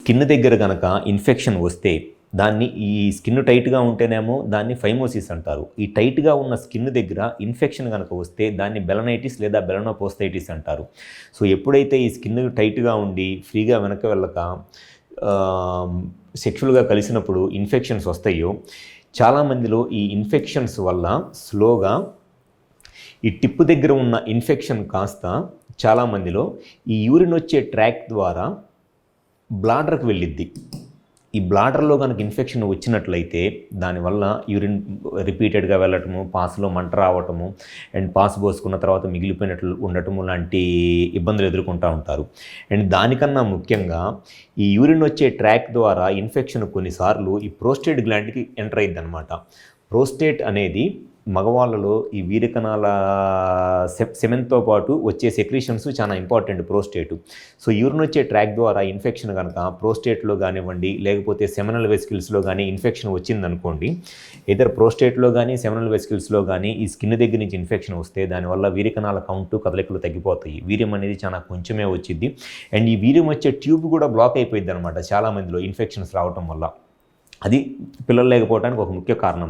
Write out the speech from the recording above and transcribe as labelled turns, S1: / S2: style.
S1: Skin దగ్గర కనుక infection వస్తే దాన్ని ఈ స్కిన్ టైట్గా ఉంటేనేమో దాన్ని ఫైమోసిస్ అంటారు. ఈ టైట్గా ఉన్న స్కిన్ దగ్గర ఇన్ఫెక్షన్ కనుక వస్తే దాన్ని బెలనైటిస్ లేదా బెలనోపోస్తైటిస్ అంటారు. సో ఎప్పుడైతే ఈ స్కిన్ టైట్గా ఉండి ఫ్రీగా వెనక వెళ్ళక సెక్షువల్గా కలిసినప్పుడు ఇన్ఫెక్షన్స్ వస్తాయో చాలామందిలో ఈ ఇన్ఫెక్షన్స్ వల్ల స్లోగా ఈ టిప్ దగ్గర ఉన్న ఇన్ఫెక్షన్ కాస్త చాలామందిలో ఈ యూరిన్ వచ్చే ట్రాక్ ద్వారా బ్లాడర్కి వెళ్ళిద్ది. ఈ బ్లాడర్లో కనుక ఇన్ఫెక్షన్ వచ్చినట్లయితే దానివల్ల యూరిన్ రిపీటెడ్గా వెళ్ళటము, పాస్లో మంట రావటము అండ్ పాస్ పోసుకున్న తర్వాత మిగిలిపోయినట్లు ఉండటము లాంటి ఇబ్బందులు ఎదుర్కొంటూ ఉంటారు. అండ్ దానికన్నా ముఖ్యంగా ఈ యూరిన్ వచ్చే ట్రాక్ ద్వారా ఇన్ఫెక్షన్ కొన్నిసార్లు ఈ ప్రోస్టేట్ గ్లాండ్కి ఎంటర్ అయ్యిద్ది అనమాట. ప్రోస్టేట్ అనేది మగవాళ్ళలో ఈ వీరకణాల సెమెన్తో పాటు వచ్చే సెక్రీషన్స్ చాలా ఇంపార్టెంట్ ప్రోస్టేట్. సో యూరిన్ వచ్చే ట్రాక్ ద్వారా ఇన్ఫెక్షన్ కనుక ప్రోస్టేట్లో కానివ్వండి లేకపోతే సెమినల్ వెసికిల్స్లో కానీ ఇన్ఫెక్షన్ వచ్చిందనుకోండి, ఇద్దరు ప్రోస్టేట్లో కానీ సెమినల్ వెసికిల్స్లో కానీ ఈ స్కిన్ దగ్గర నుంచి ఇన్ఫెక్షన్ వస్తే దానివల్ల వీరకణాల కౌంటు కదలికలు తగ్గిపోతాయి. వీర్యం అనేది చాలా కొంచెమే వచ్చింది అండ్ ఈ వీర్యం వచ్చే ట్యూబ్ కూడా బ్లాక్ అయిపోయింది అనమాట చాలామందిలో ఇన్ఫెక్షన్స్ రావటం వల్ల. అది పిల్లలు లేకపోవడానికి ఒక ముఖ్య కారణము.